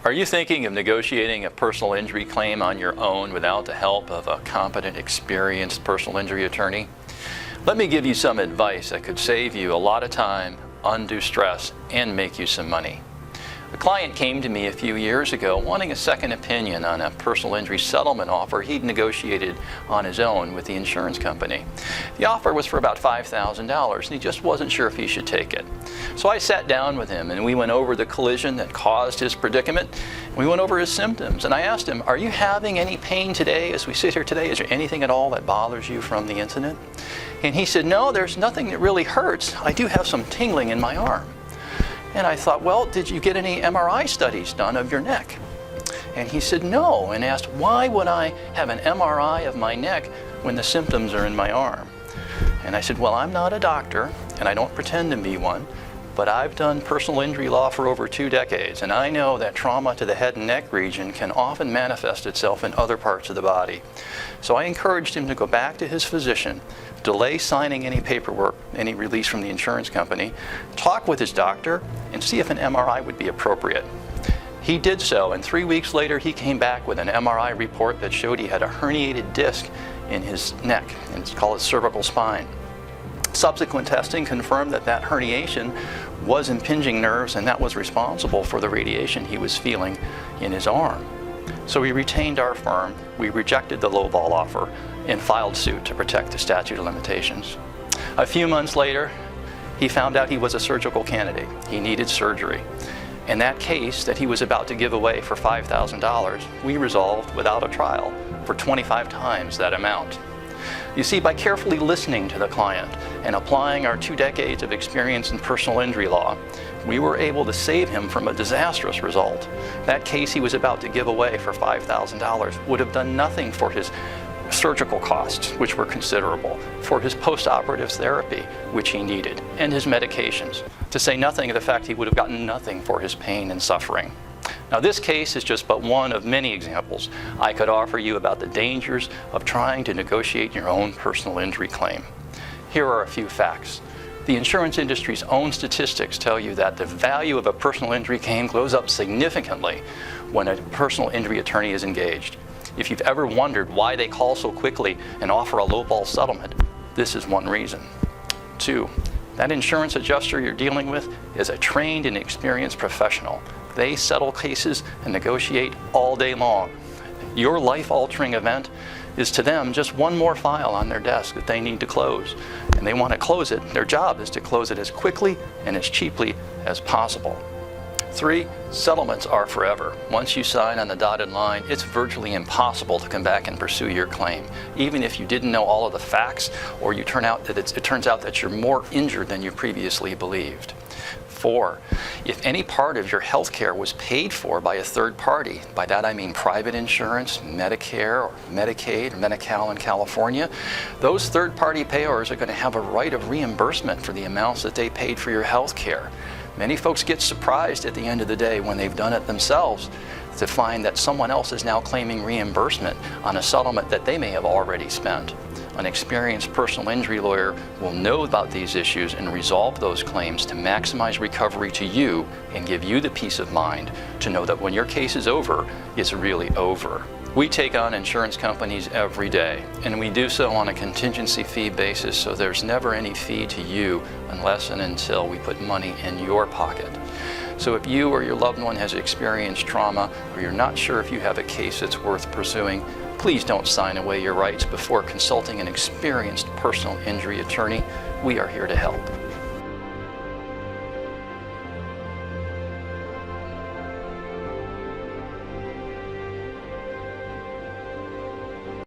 Are you thinking of negotiating a personal injury claim on your own without the help of a competent, experienced personal injury attorney? Let me give you some advice that could save you a lot of time, undue stress, and make you some money. A client came to me a few years ago wanting a second opinion on a personal injury settlement offer he'd negotiated on his own with the insurance company. The offer was for about $5,000 and he just wasn't sure if he should take it. So I sat down with him and we went over the collision that caused his predicament. We went over his symptoms and I asked him, "Are you having any pain today as we sit here today? Is there anything at all that bothers you from the incident?" And he said, "No, there's nothing that really hurts. I do have some tingling in my arm." And I thought, "Well, did you get any MRI studies done of your neck?" And he said, "No," and asked, "Why would I have an MRI of my neck when the symptoms are in my arm?" And I said, "Well, I'm not a doctor, and I don't pretend to be one, but I've done personal injury law for over 2 decades, and I know that trauma to the head and neck region can often manifest itself in other parts of the body." So I encouraged him to go back to his physician, delay signing any paperwork, any release from the insurance company, talk with his doctor, and see if an MRI would be appropriate. He did so, and 3 weeks later he came back with an MRI report that showed he had a herniated disc in his neck, and it's called his cervical spine. Subsequent testing confirmed that that herniation was impinging nerves, and that was responsible for the radiation he was feeling in his arm. So we retained our firm, we rejected the lowball offer, and filed suit to protect the statute of limitations. A few months later, he found out he was a surgical candidate. He needed surgery. And that case that he was about to give away for $5,000, we resolved without a trial for 25 times that amount. You see, by carefully listening to the client and applying our 2 decades of experience in personal injury law, we were able to save him from a disastrous result. That case he was about to give away for $5,000 would have done nothing for his surgical costs, which were considerable, for his post-operative therapy, which he needed, and his medications, to say nothing of the fact he would have gotten nothing for his pain and suffering. Now, this case is just but one of many examples I could offer you about the dangers of trying to negotiate your own personal injury claim. Here are a few facts. The insurance industry's own statistics tell you that the value of a personal injury claim goes up significantly when a personal injury attorney is engaged. If you've ever wondered why they call so quickly and offer a lowball settlement, this is one reason. 2, that insurance adjuster you're dealing with is a trained and experienced professional. They settle cases and negotiate all day long. Your life-altering event is to them just one more file on their desk that they need to close. And they want to close it. Their job is to close it as quickly and as cheaply as possible. 3, settlements are forever. Once you sign on the dotted line, it's virtually impossible to come back and pursue your claim, even if you didn't know all of the facts or it turns out that you're more injured than you previously believed. 4, if any part of your health care was paid for by a third party, by that I mean private insurance, Medicare, or Medicaid, or Medi-Cal in California, those third-party payors are going to have a right of reimbursement for the amounts that they paid for your health care. Many folks get surprised at the end of the day when they've done it themselves to find that someone else is now claiming reimbursement on a settlement that they may have already spent. An experienced personal injury lawyer will know about these issues and resolve those claims to maximize recovery to you and give you the peace of mind to know that when your case is over, it's really over. We take on insurance companies every day, and we do so on a contingency fee basis, so there's never any fee to you unless and until we put money in your pocket. So if you or your loved one has experienced trauma, or you're not sure if you have a case that's worth pursuing, please don't sign away your rights before consulting an experienced personal injury attorney. We are here to help.